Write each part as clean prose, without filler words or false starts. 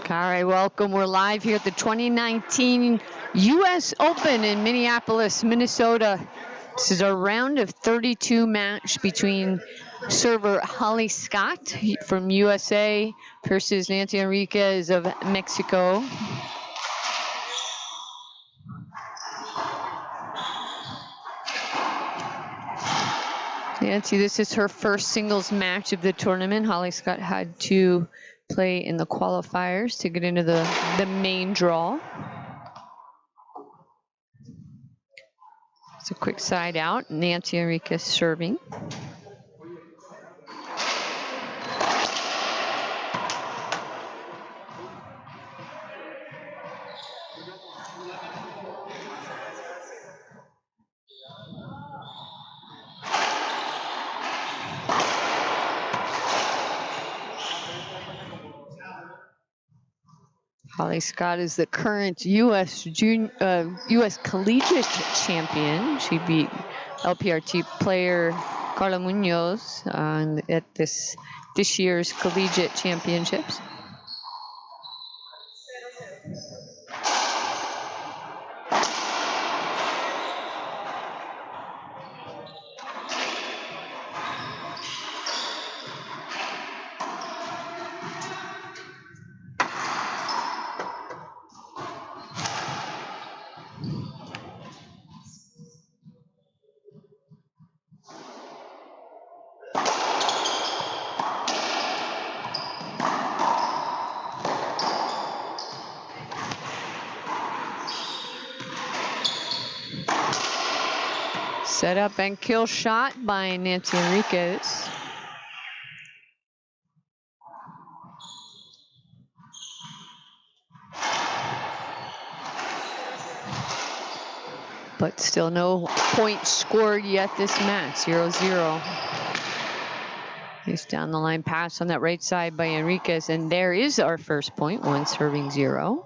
All right, welcome. We're live here at the 2019 U.S. Open in Minneapolis, Minnesota. This is our round of 32 match between server Holly Scott from USA versus Nancy Enriquez of Mexico. Nancy, this is her first singles match of the tournament. Holly Scott had to play in the qualifiers to get into the main draw. It's a quick side out. Nancy Enriquez serving. Holly Scott is the current U.S. Collegiate champion. She beat LPRT player Carla Munoz at this year's Collegiate Championships. Set up and kill shot by Nancy Enriquez. But still no points scored yet this match, 0-0. Nice down the line pass on that right side by Enriquez, and there is our first point, 1 serving 0.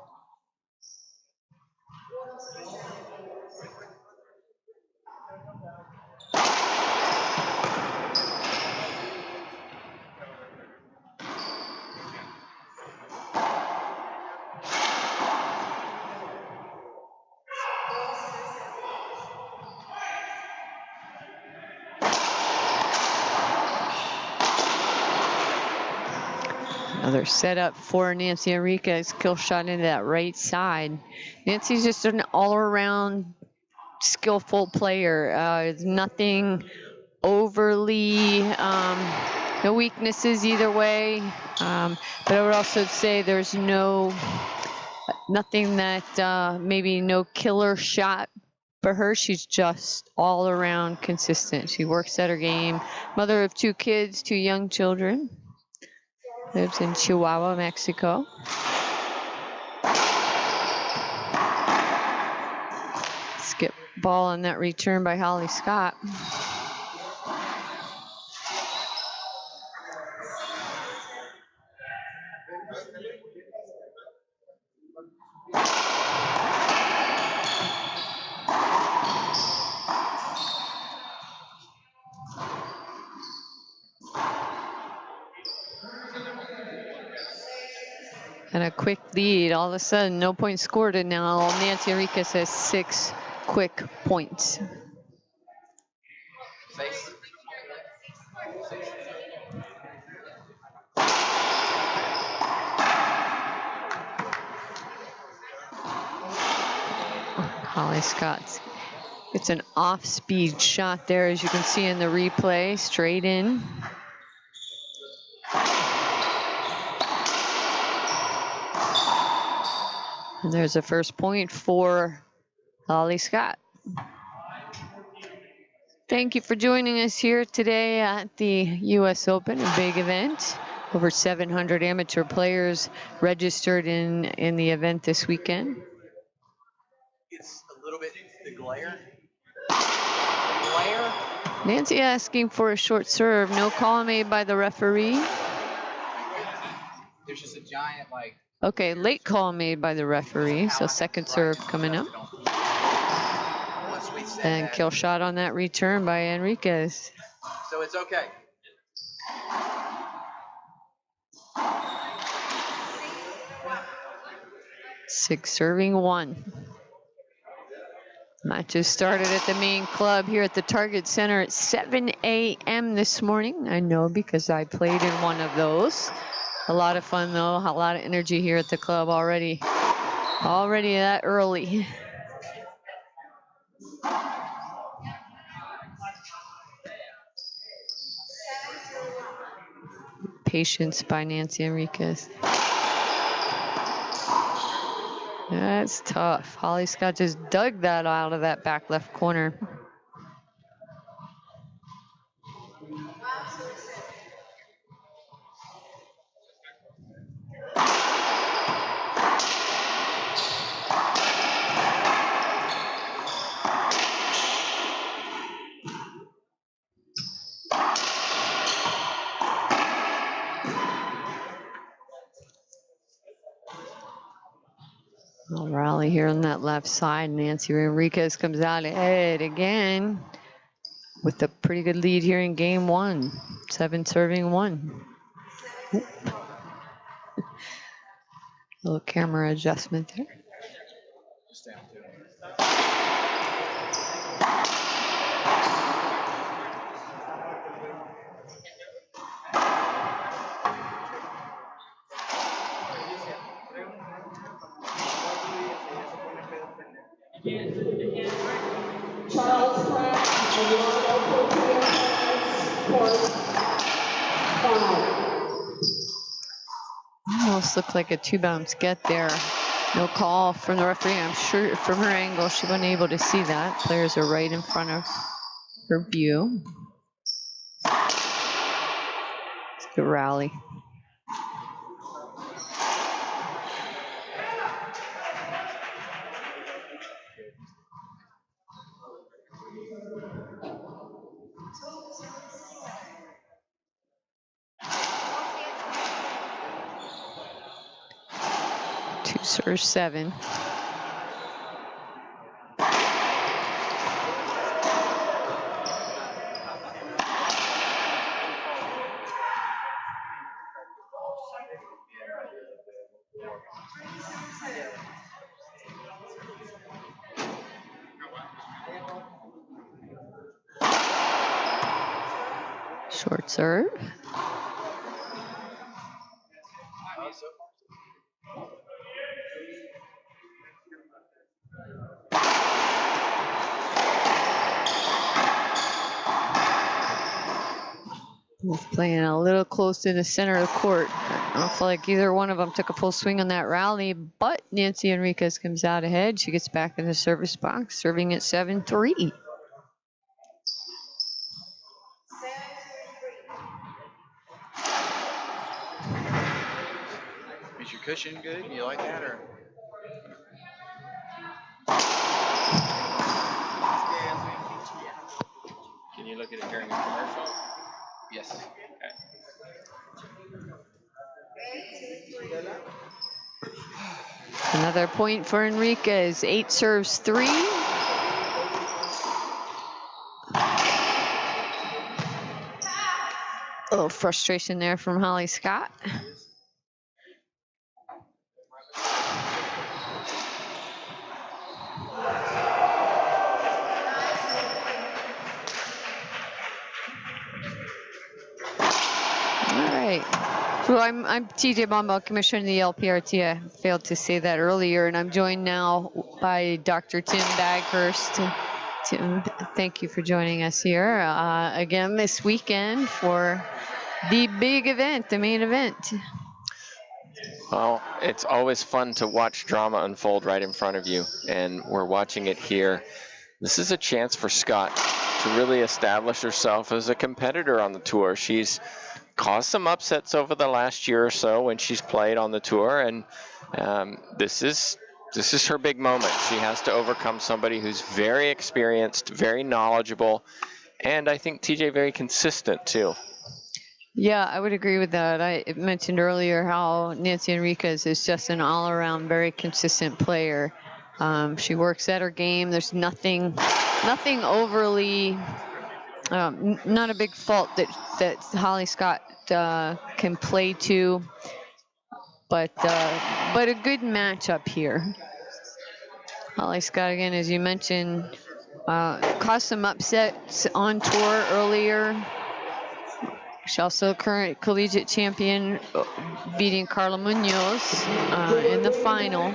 Another setup for Nancy Enriquez, kill shot into that right side. Nancy's just an all-around skillful player. Nothing overly, no weaknesses either way. But I would also say there's nothing that maybe no killer shot for her. She's just all around consistent. She works at her game. Mother of 2 kids, 2 young children. Lives in Chihuahua, Mexico. Skip ball on that return by Holly Scott. And a quick lead. All of a sudden, no points scored, and now Nancy Enriquez has 6 quick points. Holly Scott. It's an off-speed shot there, as you can see in the replay, straight in. And there's a first point for Holly Scott. Thank you for joining us here today at the U.S. Open, a big event. Over 700 amateur players registered in the event this weekend. It's a little bit the glare. Nancy asking for a short serve. No call made by the referee. There's just a giant, like... Okay, late call made by the referee, so second serve coming up. And kill shot on that return by Enriquez. So it's okay. 6 serving 1. Matches started at the main club here at the Target Center at 7 a.m. this morning. I know because I played in one of those. A lot of fun though, a lot of energy here at the club already. Already that early. Patience by Nancy Enriquez. That's tough. Holly Scott just dug that out of that back left corner. I'll rally here on that left side. Nancy Enriquez comes out ahead again with a pretty good lead here in game 1. 7 serving 1. Oop. Little camera adjustment there. Charles Pratt and Ronald Court 5. Almost looked like a 2-bounce get there. No call from the referee. I'm sure from her angle she wasn't able to see that. Players are right in front of her view. It's a good rally. Two serves 7. Short serve. Both playing a little close to the center of the court. I don't feel like either one of them took a full swing on that rally, but Nancy Enriquez comes out ahead. She gets back in the service box, serving at 7-3. Is your cushion good? You like that, or? Can you look at it during the commercial? Yes. Okay. Another point for Enriquez. 8 serves 3. A little frustration there from Holly Scott. All right. So I'm TJ Bombal, Commissioner of the LPRT. I failed to say that earlier, and I'm joined now by Dr. Tim Baghurst. Tim, thank you for joining us here again this weekend for the big event, the main event. Well, it's always fun to watch drama unfold right in front of you, and we're watching it here. This is a chance for Scott to really establish herself as a competitor on the tour. She's caused some upsets over the last year or so when she's played on the tour, and this is her big moment. She has to overcome somebody who's very experienced, very knowledgeable, and I think TJ very consistent too. Yeah, I would agree with that. I mentioned earlier how Nancy Enriquez is just an all-around very consistent player. She works at her game. There's nothing overly, not a big fault that Holly Scott can play to. but a good matchup here. Holly Scott, again, as you mentioned, caused some upsets on tour earlier. She's also current collegiate champion, beating Carla Munoz in the final.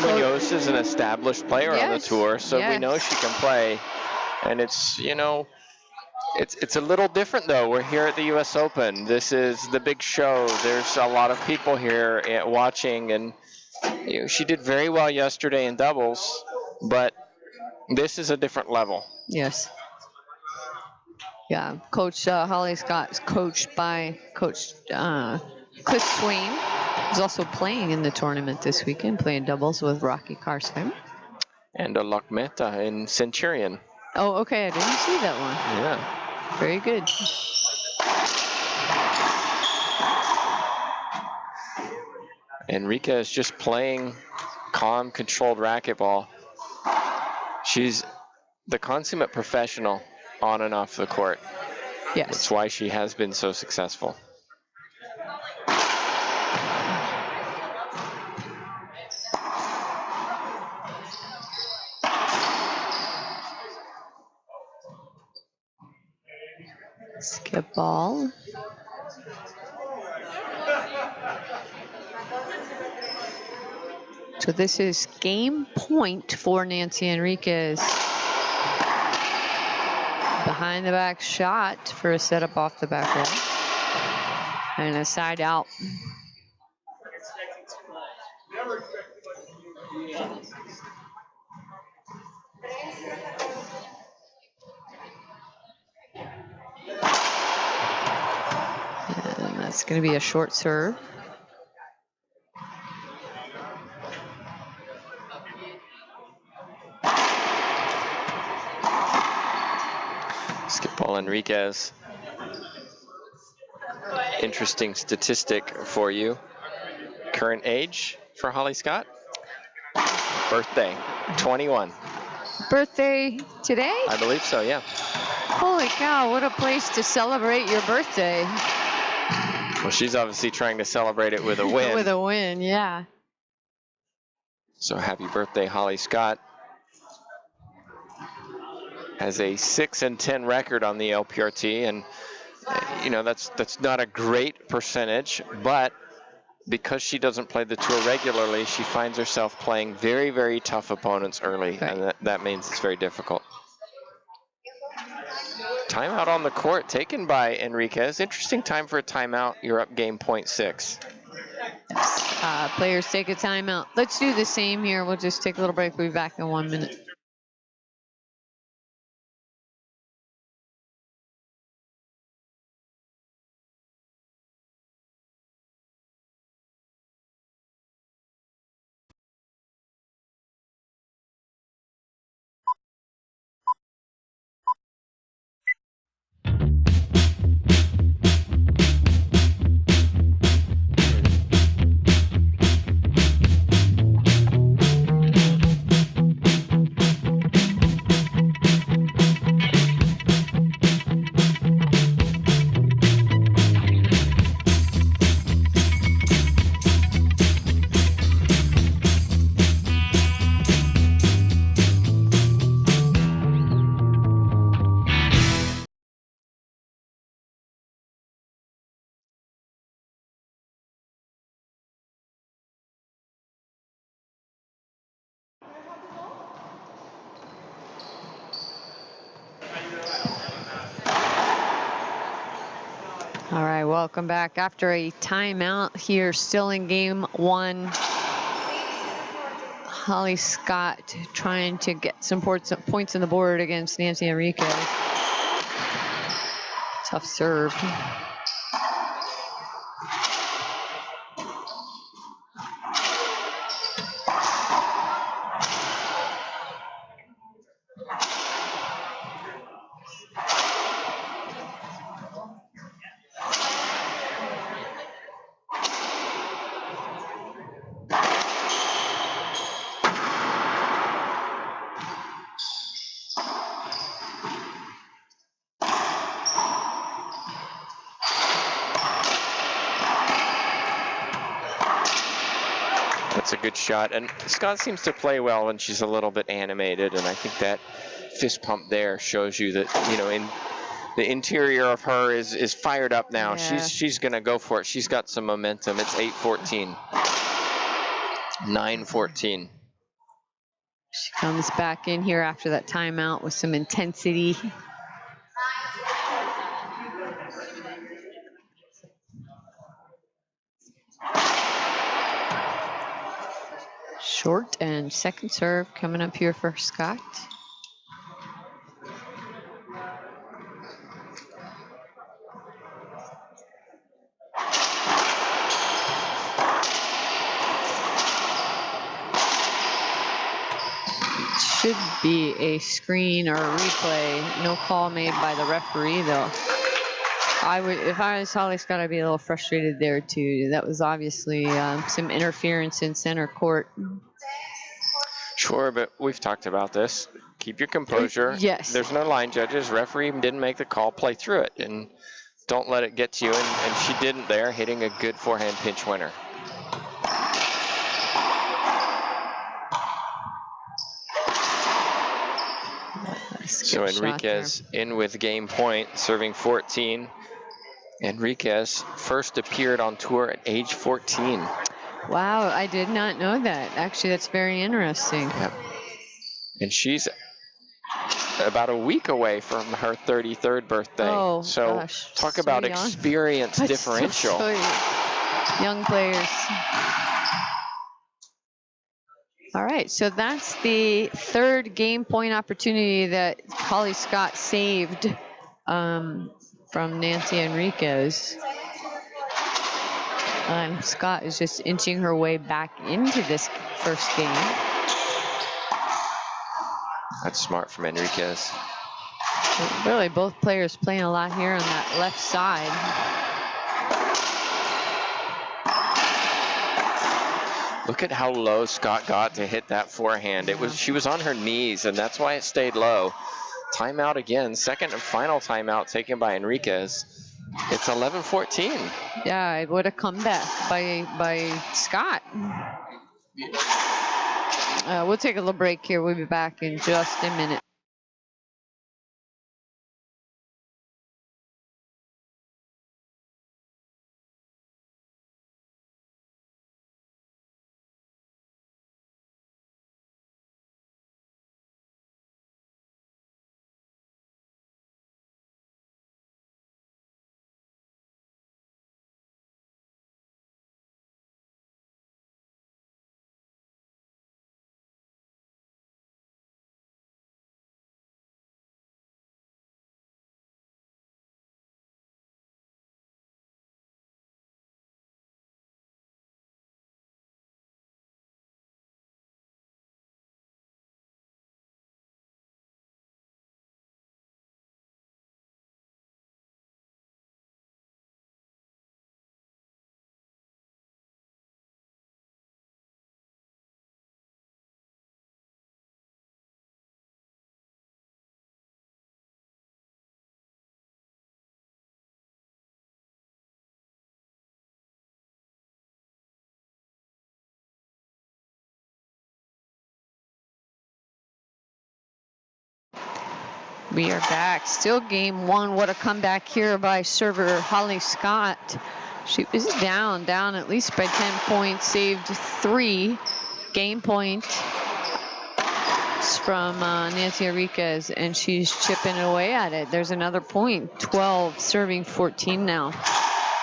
Munoz is an established player on the Yes, tour, so we know yes. she can play. And it's, you know, it's a little different though. We're here at the U.S. Open. This is the big show. There's a lot of people here watching, and you know, she did very well yesterday in doubles, but this is a different level. Yes. Yeah, Coach Holly Scott is coached by Coach Cliff Swain, who's also playing in the tournament this weekend, playing doubles with Rocky Carson. And a Lakmeta in Centurion. Oh, okay, I didn't see that one. Yeah. Very good. Enriquez just playing calm, controlled racquetball. She's the consummate professional on and off the court. Yes. That's why she has been so successful. Skip ball. So this is game point for Nancy Enriquez. Behind the back shot for a setup off the back wall. And a side out. And that's going to be a short serve. Skip ball Enriquez. Interesting statistic for you. Current age for Holly Scott? Birthday, 21. Birthday today? I believe so, yeah. Holy cow, what a place to celebrate your birthday. Well, she's obviously trying to celebrate it with a win. With a win, yeah. So happy birthday, Holly Scott. Has a 6-10 record on the LPRT, and you know that's not a great percentage, but because she doesn't play the tour regularly, she finds herself playing very, very tough opponents early, right. and that means it's very difficult. Timeout on the court taken by Enriquez. Interesting time for a timeout. You're up game point 6. Yes. Players take a timeout. Let's do the same here. We'll just take a little break. We'll be back in 1 minute. All right, welcome back. After a timeout here, still in game 1. Holly Scott trying to get some points on the board against Nancy Enriquez. Tough serve. That's a good shot. And Scott seems to play well when she's a little bit animated, and I think that fist pump there shows you that, you know, in the interior of her is fired up now. Yeah. She's going to go for it. She's got some momentum. It's 8-14. 9-14. She comes back in here after that timeout with some intensity. Short and second serve coming up here for Scott. Should be a screen or a replay. No call made by the referee though. If I was Holly Scott, I'd be a little frustrated there too. That was obviously some interference in center court. Sure, but we've talked about this. Keep your composure. Yes. There's no line judges. Referee didn't make the call. Play through it and don't let it get to you. And she didn't there, hitting a good forehand pinch winner. So Enriquez in with game point, serving 14. Enriquez first appeared on tour at age 14. Wow, I did not know that. Actually, that's very interesting. Yep. And she's about a week away from her 33rd birthday. Oh, so gosh, talk so about young. experience That's differential. so young players. All right, so that's the third game point opportunity that Holly Scott saved from Nancy Enriquez. And Scott is just inching her way back into this first game. That's smart from Enriquez. Really, both players playing a lot here on that left side. Look at how low Scott got to hit that forehand. She was on her knees, and that's why it stayed low. Timeout again, second and final timeout taken by Enriquez. It's 11-14. Yeah, what a comeback by Scott. We'll take a little break here. We'll be back in just a minute. We are back. Still game one. What a comeback here by server Holly Scott. She was down at least by 10 points, saved 3 game points from Nancy Enriquez, and she's chipping away at it. There's another point, 12, serving 14 now.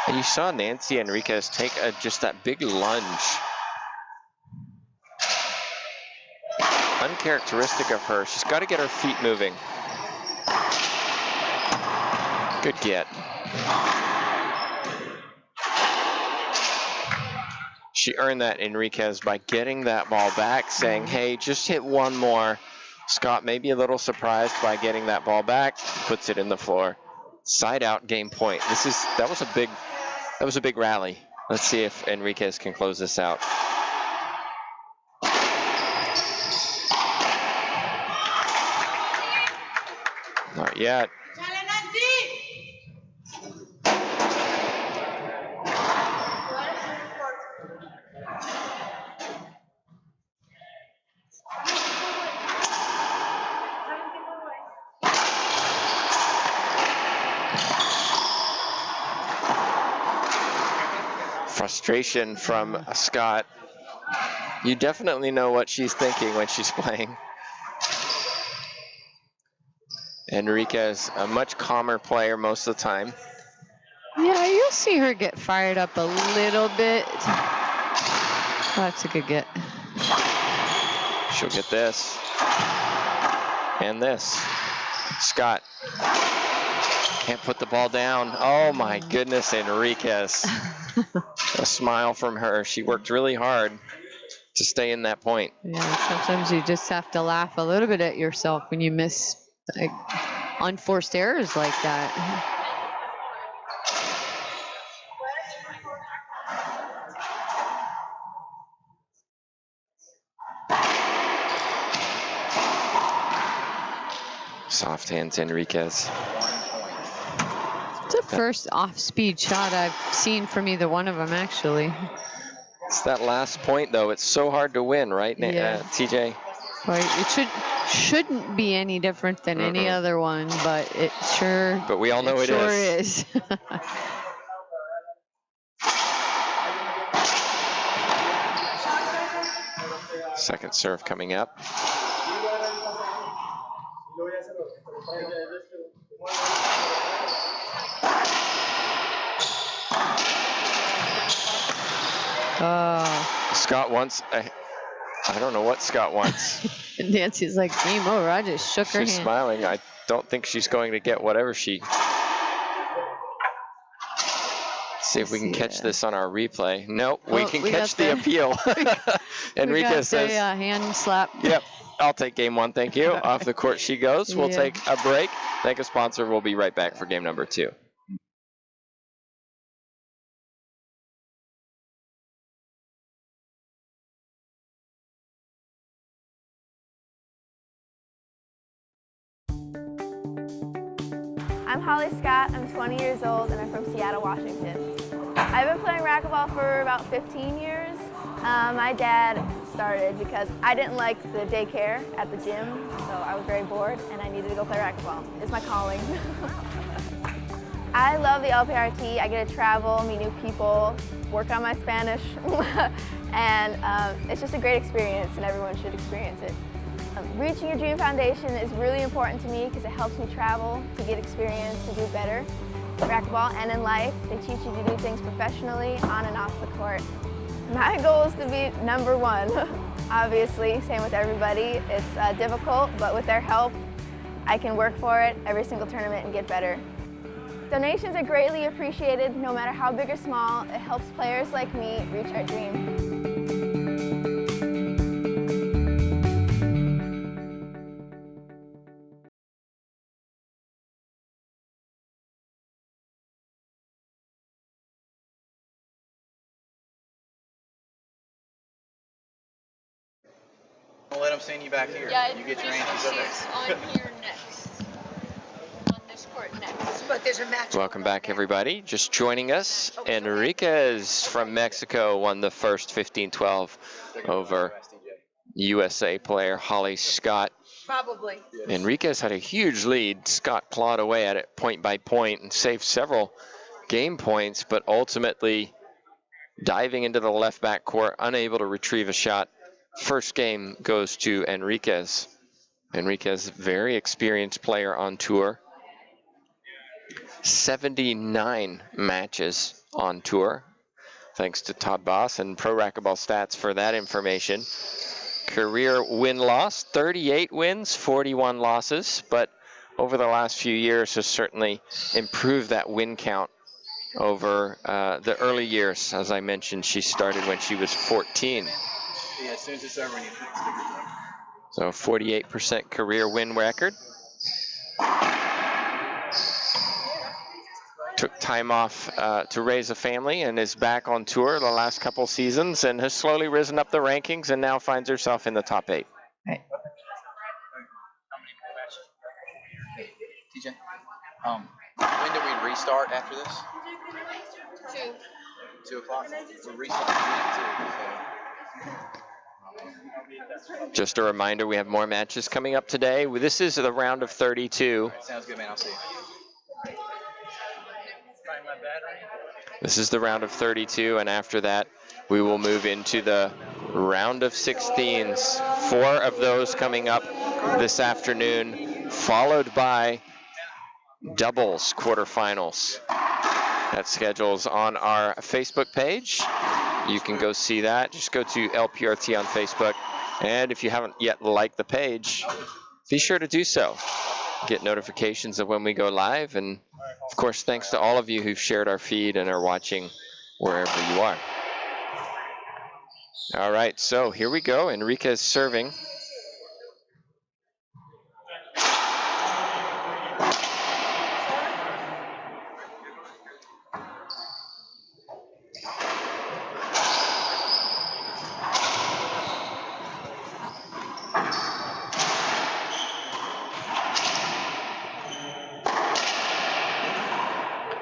And you saw Nancy Enriquez take just that big lunge. Uncharacteristic of her. She's got to get her feet moving. Good get. She earned that, Enriquez, by getting that ball back, saying, hey, just hit one more. Scott may be a little surprised by getting that ball back, puts it in the floor. Side out, game point. That was a big rally. Let's see if Enriquez can close this out. Not yet. frustration from Scott. You definitely know what she's thinking when she's playing. Enriquez, a much calmer player most of the time. Yeah, you'll see her get fired up a little bit. Oh, that's a good get. She'll get this. And this. Scott can't put the ball down. Oh my goodness, Enriquez. A smile from her. She worked really hard to stay in that point. Yeah, sometimes you just have to laugh a little bit at yourself when you miss like, unforced errors like that. Soft hands, Enriquez. It's the first off-speed shot I've seen from either one of them, actually. It's that last point, though. It's so hard to win, right, Yeah. TJ? Right. It shouldn't be any different than any other one, but it sure. But we all know it sure is. Second serve coming up. Scott wants, I don't know what Scott wants. Nancy's like, game over. I just shook her hand. She's smiling. I don't think she's going to get whatever she. See if we can catch this on our replay. Nope, we can catch the appeal. Enriquez says, hand slap. Yep, I'll take game one, thank you. Off the court she goes. We'll take a break. Thank a sponsor. We'll be right back for game number 2. I'm Holly Scott, I'm 20 years old, and I'm from Seattle, Washington. I've been playing racquetball for about 15 years. My dad started because I didn't like the daycare at the gym, so I was very bored and I needed to go play racquetball. It's my calling. I love the LPRT. I get to travel, meet new people, work on my Spanish, and it's just a great experience and everyone should experience it. Reaching your dream foundation is really important to me because it helps me travel, to get experience, to do better. In racquetball and in life, they teach you to do things professionally, on and off the court. My goal is to be #1. Obviously, same with everybody. It's difficult, but with their help, I can work for it every single tournament and get better. Donations are greatly appreciated, no matter how big or small. It helps players like me reach our dream. Don't let them send you back here. Yeah, you get your answers up there. on here next. On this court next. But there's a match. Welcome back, everybody. Just joining us, Enriquez from Mexico won the first 15-12 over USA player Holly Scott. Probably. Enriquez had a huge lead. Scott clawed away at it point by point and saved several game points, but ultimately diving into the left back court, unable to retrieve a shot. First game goes to Enriquez. Enriquez, very experienced player on tour. 79 matches on tour. Thanks to Todd Boss and Pro Racquetball Stats for that information. Career win-loss, 38 wins, 41 losses, but over the last few years has certainly improved that win count over the early years. As I mentioned, she started when she was 14. Yeah, as soon as it's over, you put stickers on. So 48% career win record. Took time off to raise a family and is back on tour the last couple seasons and has slowly risen up the rankings and now finds herself in the top 8. Hey. TJ, when do we restart after this? 2 o'clock. We're restarting at 2. Just a reminder, we have more matches coming up today. This is the round of 32. Sounds good, man. I'll see you. Find my battery. This is the round of 32, and after that, we will move into the round of 16s. 4 of those coming up this afternoon, followed by doubles quarterfinals. That schedule's on our Facebook page. You can go see that. Just go to LPRT on Facebook. And if you haven't yet liked the page, be sure to do so. Get notifications of when we go live. And of course, thanks to all of you who've shared our feed and are watching wherever you are. All right, so here we go. Enriquez serving.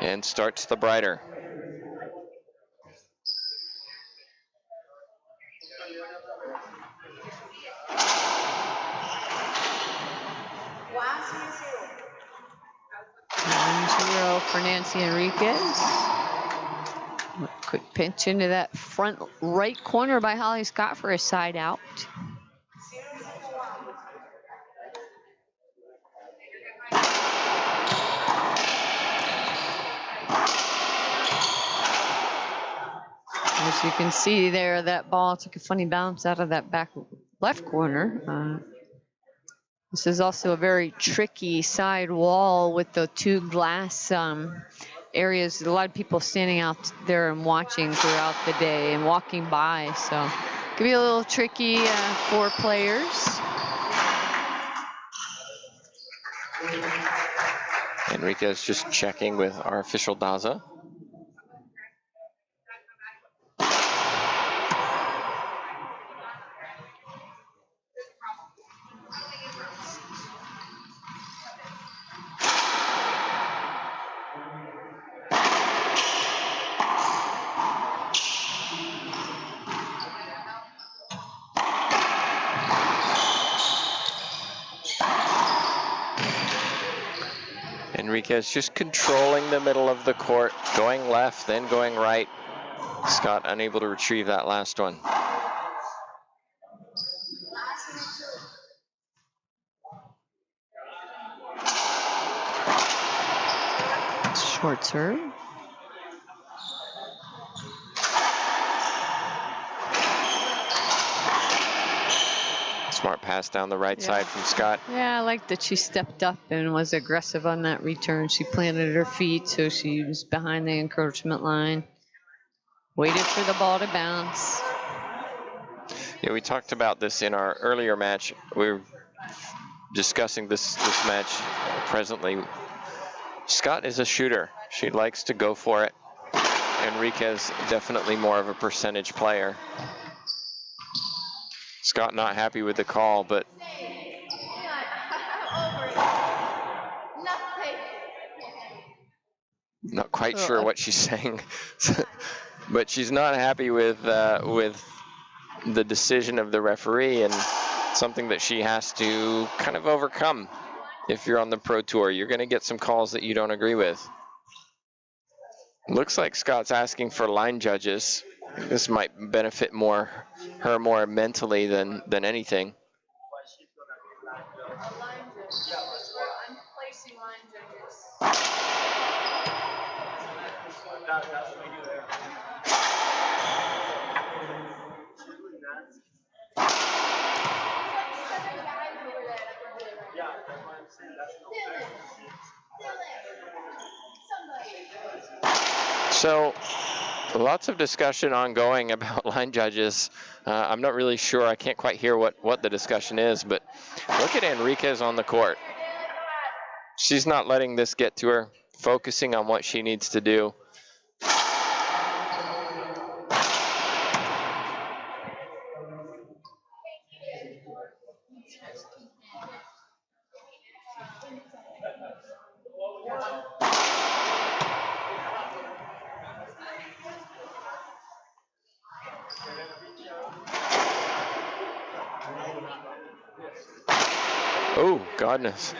And starts the brighter. For Nancy Enriquez. Quick pinch into that front right corner by Holly Scott for a side out. As you can see there, that ball took a funny bounce out of that back left corner. This is also a very tricky side wall with the 2 glass areas. A lot of people standing out there and watching throughout the day and walking by. So it could be a little tricky for players. Enriquez just checking with our official Daza. Enriquez just controlling the middle of the court, going left, then going right. Scott unable to retrieve that last one. Short serve. Smart pass down the right side from Scott. Yeah, I like that she stepped up and was aggressive on that return. She planted her feet, so she was behind the encroachment line. Waited for the ball to bounce. Yeah, we talked about this in our earlier match. We were discussing this match presently. Scott is a shooter. She likes to go for it. Enriquez definitely more of a percentage player. Scott not happy with the call, but not quite sure what she's saying. But she's not happy with the decision of the referee, and something that she has to kind of overcome. If you're on the Pro Tour, you're going to get some calls that you don't agree with. Looks like Scott's asking for line judges. This might benefit her more mentally than anything. So, lots of discussion ongoing about line judges. I'm not really sure. I can't quite hear what the discussion is, but look at Enriquez on the court. She's not letting this get to her, focusing on what she needs to do. Oh, goodness.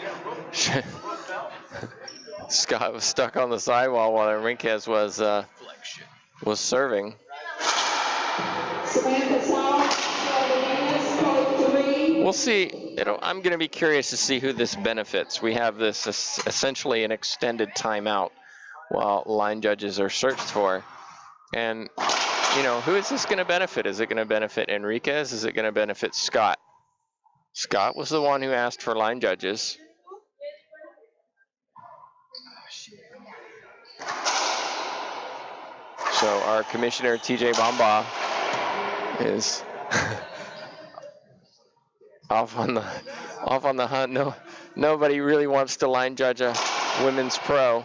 Scott was stuck on the sidewall while Enriquez was serving. Samantha South, Cardenas, court 3. We'll see. I'm going to be curious to see who this benefits. We have this essentially an extended timeout while line judges are searched for. And, who is this going to benefit? Is it going to benefit Enriquez? Is it going to benefit Scott? Scott was the one who asked for line judges. So our commissioner, TJ Bamba, is off on the hunt. No, nobody really wants to line judge a women's pro.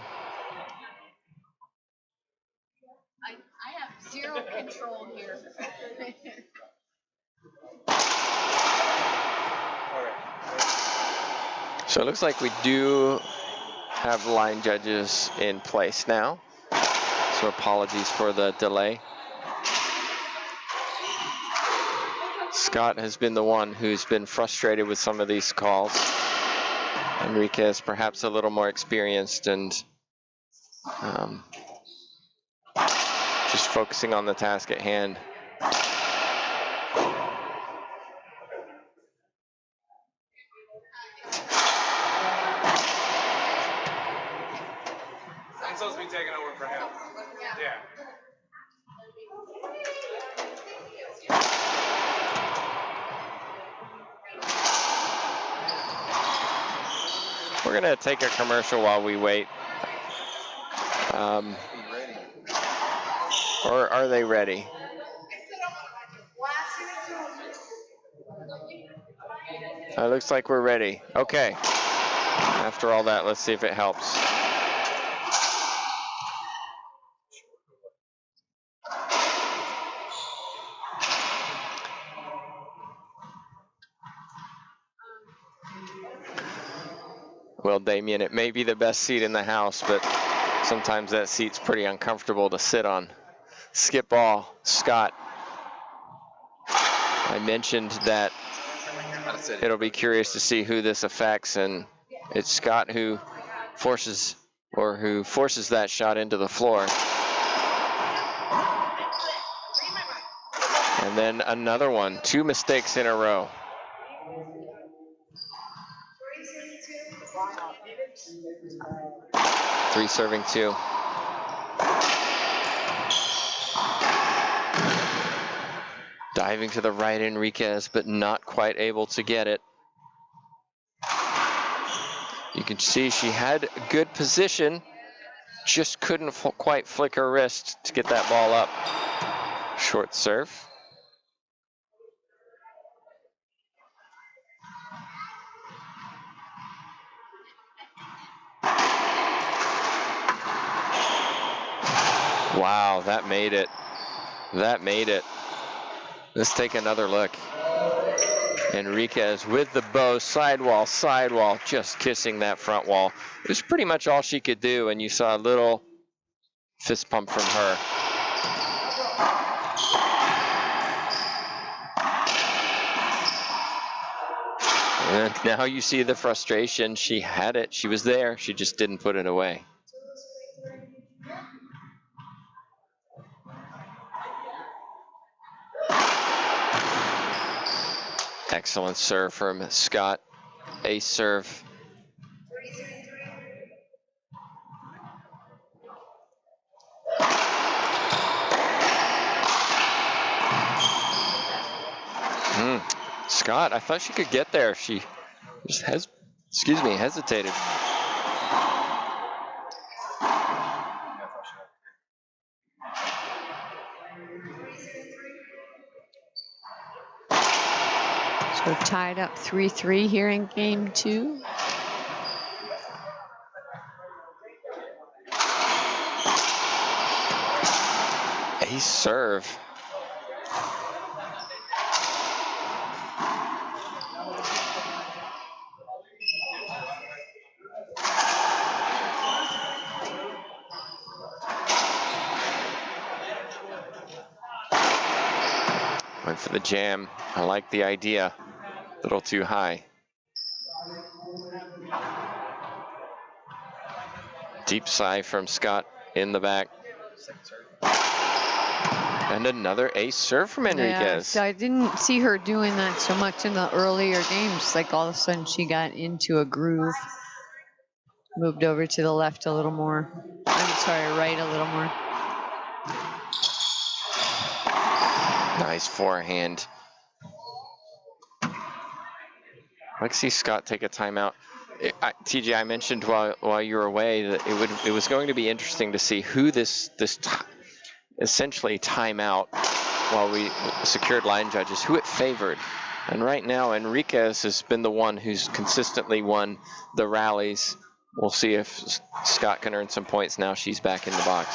I have zero control here. So it looks like we do have line judges in place now. So apologies for the delay. Scott has been the one who's been frustrated with some of these calls. Enriquez perhaps a little more experienced and just focusing on the task at hand. I'm supposed to be taking over for him. Yeah. We're going to take a commercial while we wait. Or are they ready? It looks like we're ready. Okay. After all that, let's see if it helps. Well, Damien, it may be the best seat in the house, but sometimes that seat's pretty uncomfortable to sit on. Skip ball, Scott. I mentioned that it'll be curious to see who this affects, and it's Scott who forces that shot into the floor. And then another one, 2 mistakes in a row. Three serving 2. Diving to the right, Enriquez, but not quite able to get it. You can see she had good position, just couldn't quite flick her wrist to get that ball up. Short serve. Wow, that made it. That made it. Let's take another look. Enriquez with the bow, sidewall, just kissing that front wall. It was pretty much all she could do, and you saw a little fist pump from her. And now you see the frustration. She had it. She was there. She just didn't put it away. Excellent serve from Scott. Ace serve. Scott, I thought she could get there. She just hesitated. So tied up 3-3 here in game 2. Ace serve. Went for the jam. I like the idea. A little too high. Deep sigh from Scott in the back. And another ace serve from Yeah, Enriquez. so I didn't see her doing that so much in the earlier games. Like all of a sudden she got into a groove. Moved over to the left a little more. I'm sorry, right a little more. Nice forehand. I'd like to see Scott take a timeout. TJ, I mentioned while you were away that it was going to be interesting to see who this essentially timeout while we secured line judges, who it favored. And right now, Enriquez has been the one who's consistently won the rallies. We'll see if Scott can earn some points now she's back in the box.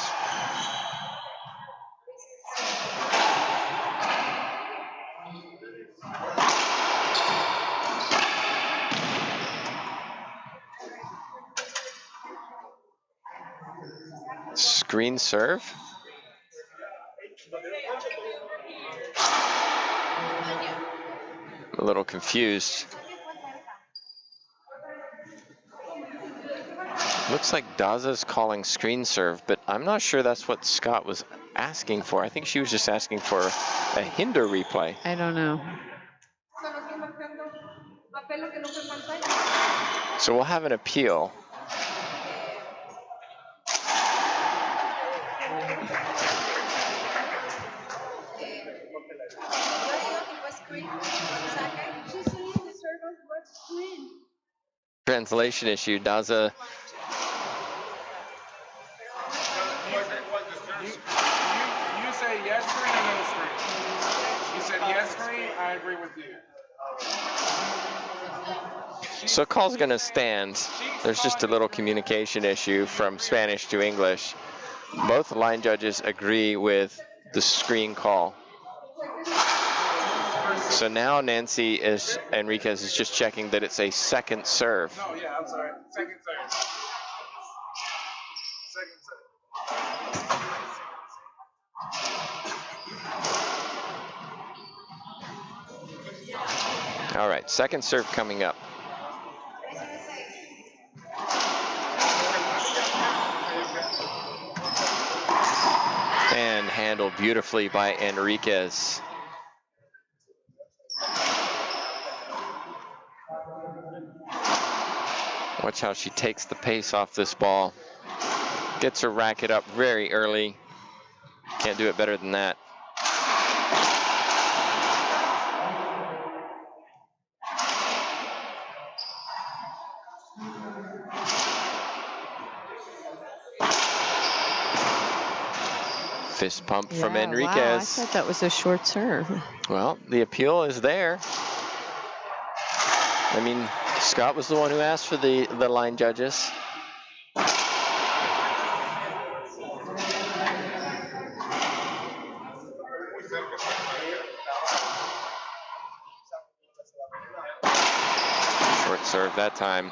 Screen serve. A little confused. Looks like Daza's calling screen serve, but I'm not sure that's what Scott was asking for. I think she was just asking for a hinder replay. I don't know. So we'll have an appeal. Translation issue. Daza. You say yes screen or no screen? You said yes screen, I agree with you. So call's going to stand. There's just a little communication issue from Spanish to English. Both line judges agree with the screen call. So now Enriquez is just checking that it's a second serve. No, yeah, I'm sorry. Second serve. All right, second serve coming up. And handled beautifully by Enriquez. Watch how she takes the pace off this ball. Gets her racket up very early. Can't do it better than that. Fist pump from Enriquez. Wow, I thought that was a short serve. Well, the appeal is there. I mean, Scott was the one who asked for the line judges. Short serve that time,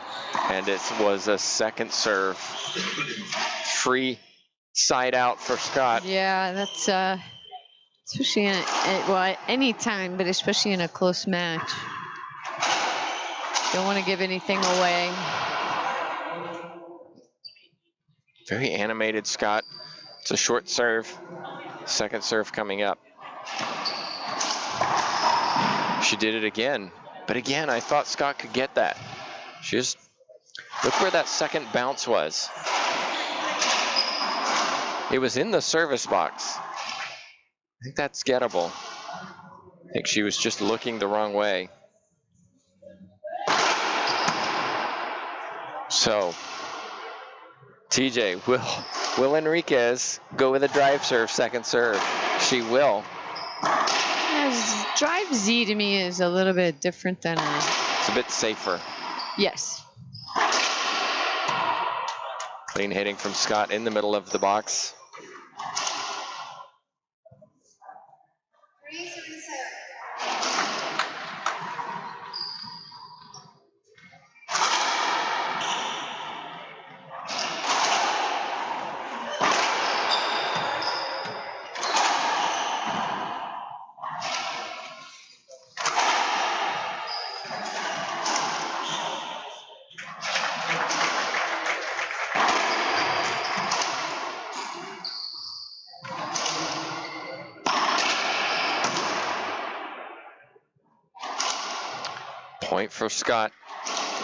and it was a second serve. Free side out for Scott. Yeah, that's especially any time, but especially in a close match. Don't want to give anything away. Very animated Scott. It's a short serve. Second serve coming up. She did it again. But again, I thought Scott could get that. Look where that second bounce was. It was in the service box. I think that's gettable. I think she was just looking the wrong way. So, TJ, will Enriquez go with a drive serve, second serve? She will. Drive Z to me is a little bit different than It's a bit safer. Yes. Clean hitting from Scott in the middle of the box. Point for Scott.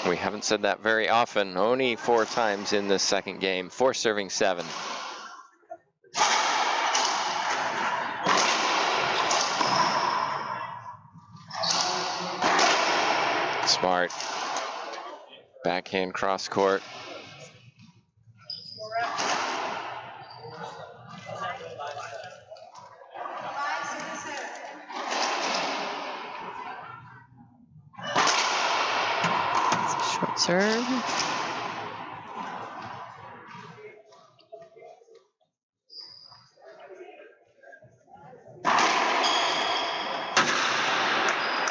We haven't said that very often, only 4 times in this second game. 4 serving 7. Smart. Backhand cross court. Short serve.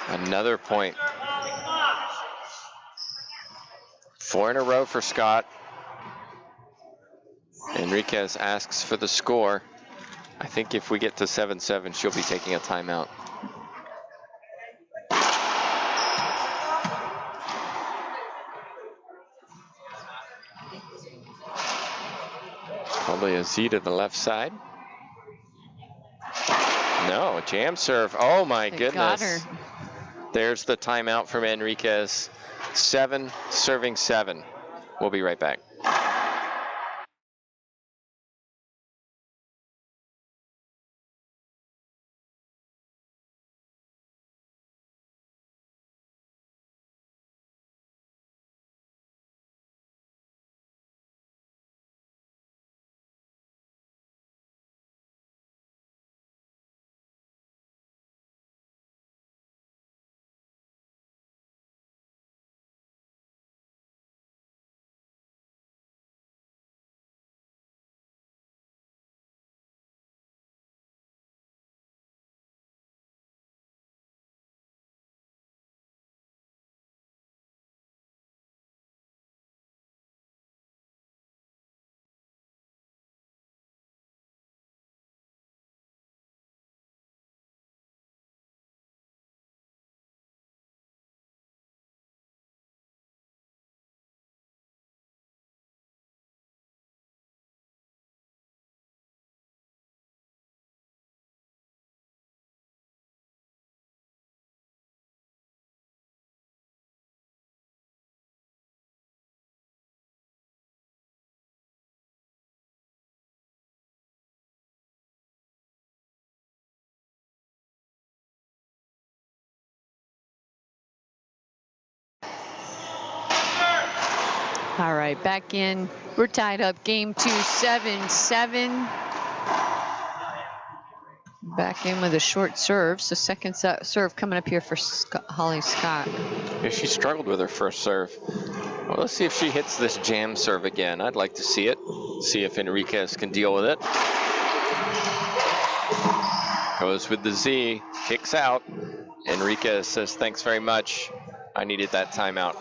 Another point. 4 in a row for Scott. Enriquez asks for the score. I think if we get to 7-7, she'll be taking a timeout. Probably a Z to the left side. No, jam serve. Oh my goodness. Got her. There's the timeout from Enriquez. 7 serving 7. We'll be right back. All right, back in. We're tied up. Game 2, 7-7. Back in with a short serve. So second serve coming up here for Holly Scott. Yeah, she struggled with her first serve. Well, let's see if she hits this jam serve again. I'd like to see it. See if Enriquez can deal with it. Goes with the Z, kicks out. Enriquez says, thanks very much. I needed that timeout.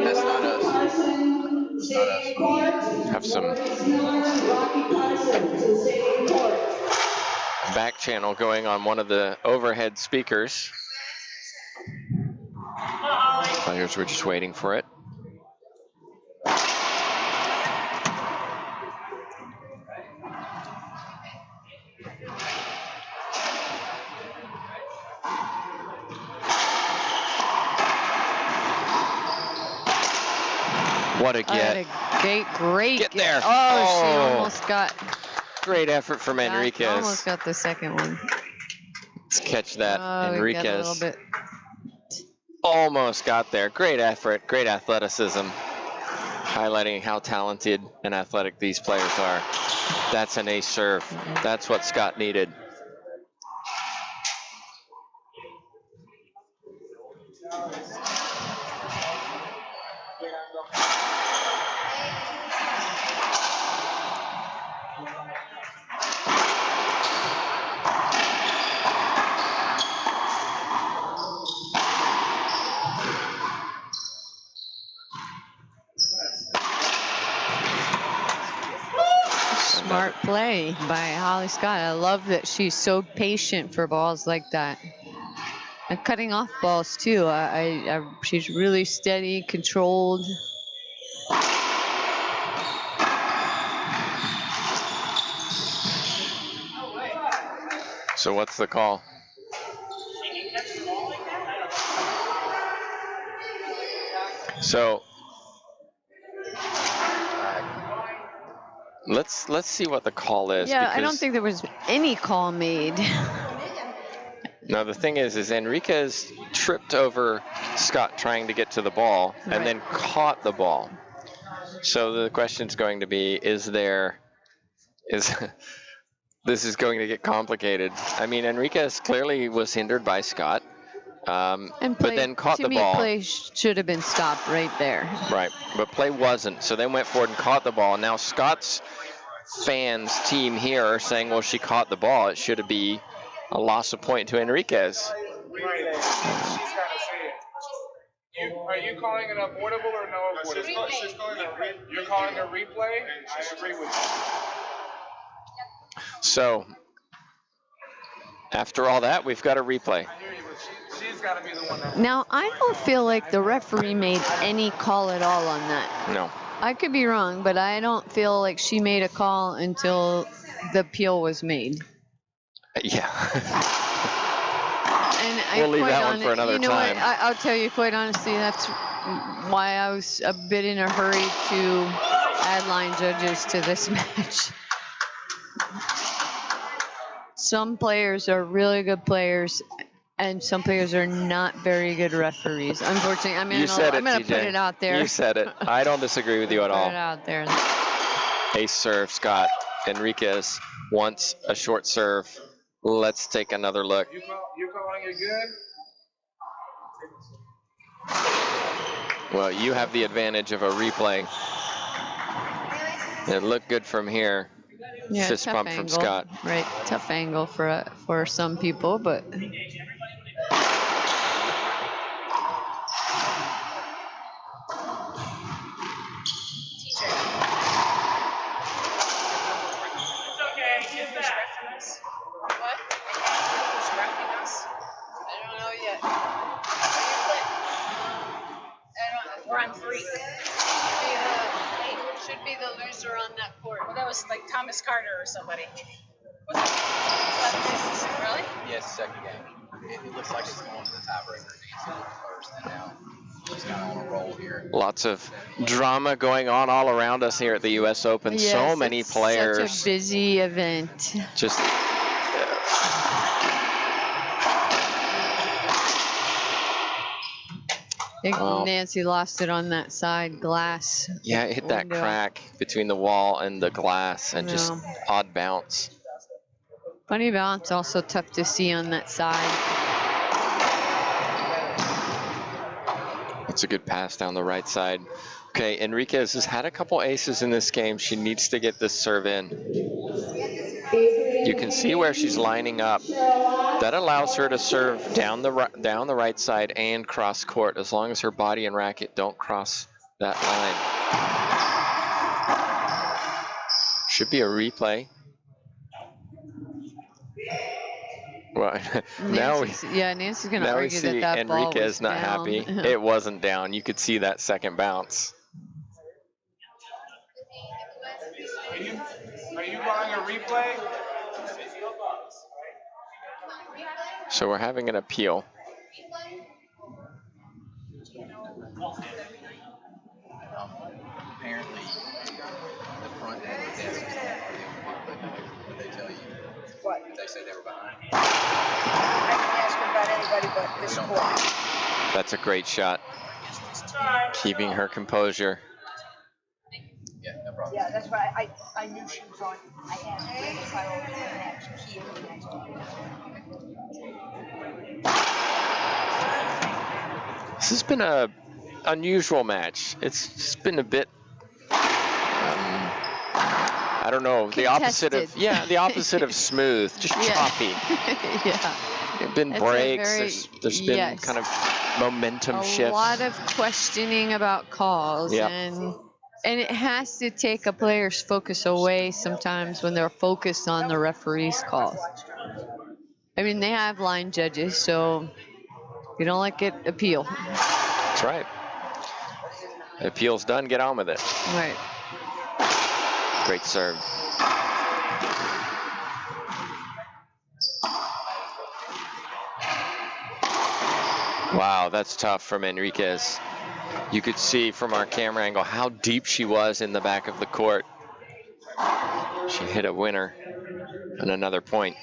That's not us. Have some back channel going on one of the overhead speakers. Players were just waiting for it. What a get. Great Get there. Oh, she almost got. Great effort from Enriquez. Almost got the second one. Let's catch that. Enriquez. Got a little bit. Almost got there. Great effort, great athleticism. Highlighting how talented and athletic these players are. That's an ace serve. That's what Scott needed. Smart play by Holly Scott. I love that she's so patient for balls like that. And cutting off balls too. She's really steady, controlled. So what's the call? So let's see what the call is. Yeah, I don't because think there was any call made. now the thing is Enriquez tripped over Scott trying to get to the ball and Right. then caught the ball. So the question's going to be, is this is going to get complicated. I mean, Enriquez clearly was hindered by Scott, And but then caught the ball. Play should have been stopped right there. Right, but play wasn't. So they went forward and caught the ball. Now Scott's fans team here are saying, well, she caught the ball. It should be a loss of point to Enriquez. Right. She's got to say it. Are you calling it avoidable or no avoidable? She's calling it You're calling it replay? I agree with you. So after all that, we've got a replay. I hear you, but she's got to be the one that... Now, I don't feel like the referee made any call at all on that. No. I could be wrong, but I don't feel like she made a call until the appeal was made. Yeah. And We'll leave that one for another time. What? I'll tell you quite honestly, that's why I was a bit in a hurry to add line judges to this match. Some players are really good players, and some players are not very good referees. Unfortunately, I'm going to put it out there. You said it. I don't disagree with you at all. Put it out there. Ace serve, Scott. Enriquez wants a short serve. Let's take another look. You're calling it good? Well, you have the advantage of a replay. It looked good from here. Yeah, fist tough bump angle. from Scott. Right, tough angle for some people, but We're on 3. should be the loser on that court. Well, that was like Thomas Carter or somebody. Was it? Really? Yes, second game. It looks like it's going to the tiebreaker. Nancy first, and now she's kind of on a roll here. Lots of drama going on all around us here at the U.S. Open. Yes, so many it's players. Such a busy event. Just I think Nancy lost it on that side glass. yeah, it hit that window. crack between the wall and the glass, and just odd bounce. Funny bounce, also tough to see on that side. It's a good pass down the right side. Okay, Enriquez has had a couple aces in this game. She needs to get this serve in. You can see where she's lining up. That allows her to serve down the right side and cross court, as long as her body and racket don't cross that line. Should be a replay. Well, Nancy's going to argue see that ball Enriquez was not down. happy. It wasn't down. You could see that second bounce. Are you calling a replay? So we're having an appeal. Apparently, the front end of the desk is not what they tell you. What? They say they were behind. I can ask her about anybody but this court. That's a great shot. Keeping her composure. Yeah, no problem. Yeah, that's why I knew she was on. I asked her if I was the next key or the next one. This has been a unusual match. It's just been a bit, I don't know, the opposite of the opposite of smooth, just choppy. Yeah. There've been It's a breaks. very- There's been yes. kind of momentum A shifts. lot of questioning about calls, Yep. and it has to take a player's focus away sometimes when they're focused on the referee's calls. I mean, they have line judges, so if you don't like it, appeal. That's right. The appeal's done. Get on with it. Right. Great serve. Wow, that's tough from Enriquez. You could see from our camera angle how deep she was in the back of the court. She hit a winner and another point.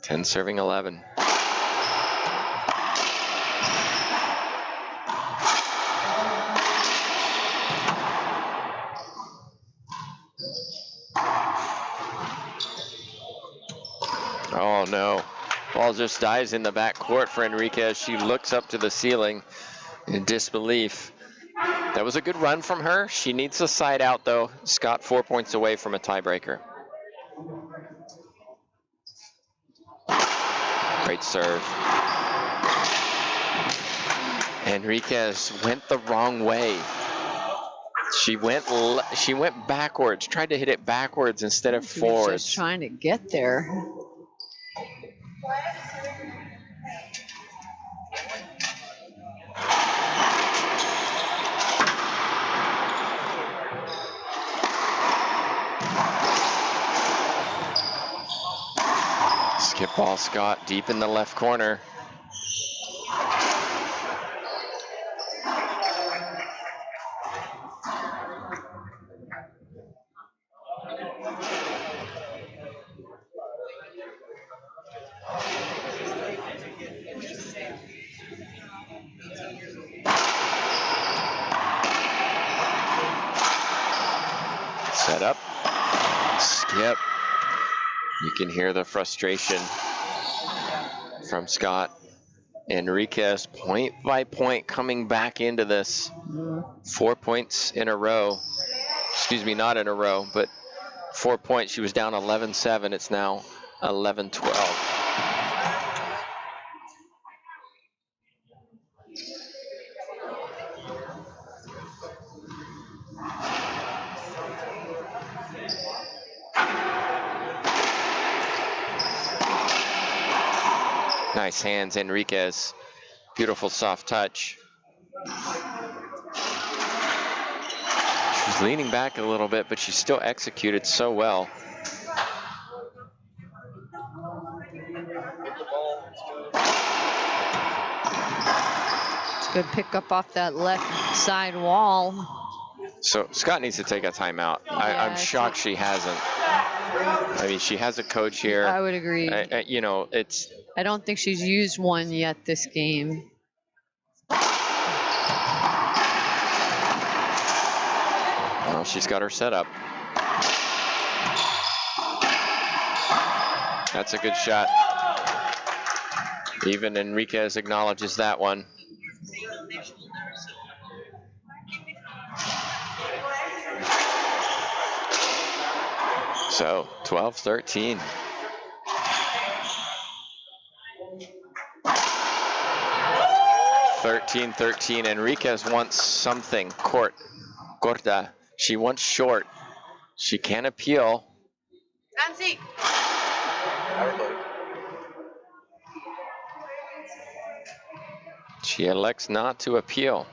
10 serving 11. Oh no, ball just dives in the back court for Enriquez. She looks up to the ceiling in disbelief. That was a good run from her. She needs a side out though. Scott 4 points away from a tiebreaker. Great serve. Enriquez went the wrong way. She went backwards, tried to hit it backwards instead of She was forwards. just trying to get there. Skip ball, Scott, deep in the left corner. Set up, skip. You can hear the frustration from Scott. Enriquez, point by point, coming back into this. 4 points in a row. Excuse me, not in a row, but 4 points. She was down 11-7. It's now 11-12. Nice hands, Enriquez. Beautiful soft touch. She's leaning back a little bit, but she still executed so well. It's a good pickup off that left side wall. So Scott needs to take a timeout. I'm shocked she hasn't. I mean, she has a coach here. I would agree. You know, it's. I don't think she's used one yet this game. Well, she's got her set up. That's a good shot. Even Enriquez acknowledges that one. So 12-13. Enriquez wants something. Corta. She wants short. She can appeal. Nancy. She elects not to appeal.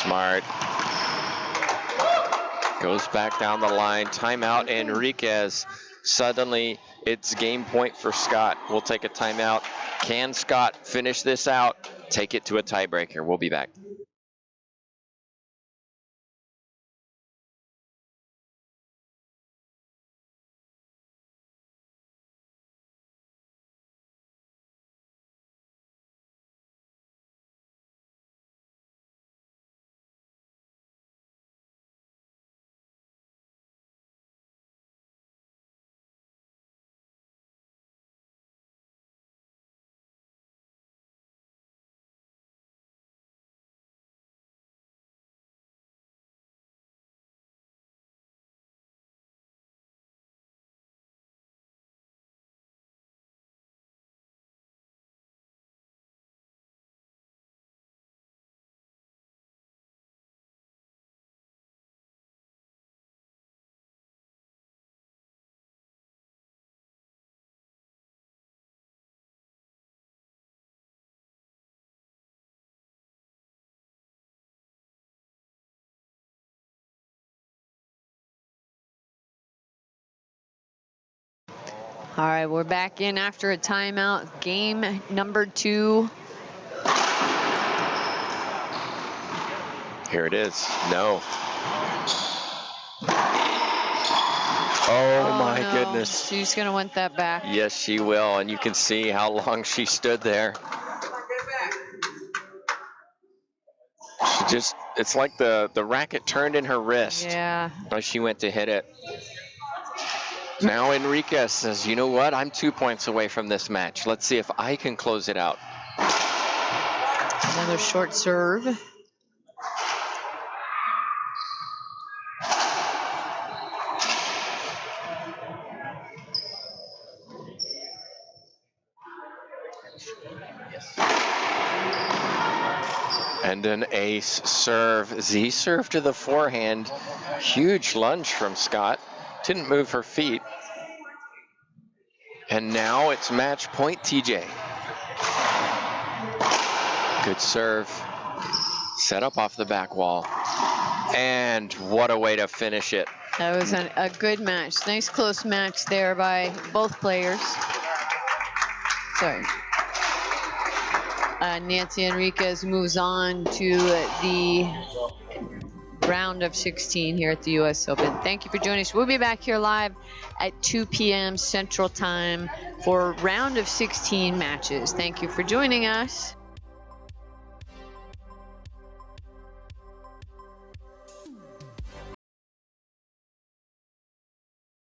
Smart. Goes back down the line. Timeout, Enriquez. Suddenly, it's game point for Scott. We'll take a timeout. Can Scott finish this out? Take it to a tiebreaker. We'll be back. All right, we're back in after a timeout. Game number 2. Here it is. No. Oh my no. goodness. She's going to want that back. Yes, she will. And you can see how long she stood there. She just, it's like the racket turned in her wrist. Yeah. As she went to hit it. Now Enriquez says, you know what? I'm 2 points away from this match. Let's see if I can close it out. Another short serve. And an ace serve. Z serve to the forehand. Huge lunge from Scott. Didn't move her feet. And now it's match point, TJ. Good serve. Set up off the back wall. And what a way to finish it. That was a good match. Nice close match there by both players. Sorry. Nancy Enriquez moves on to the round of 16 here at the U.S. Open. Thank you for joining us. We'll be back here live at 2 p.m. Central Time for round of 16 matches. Thank you for joining us.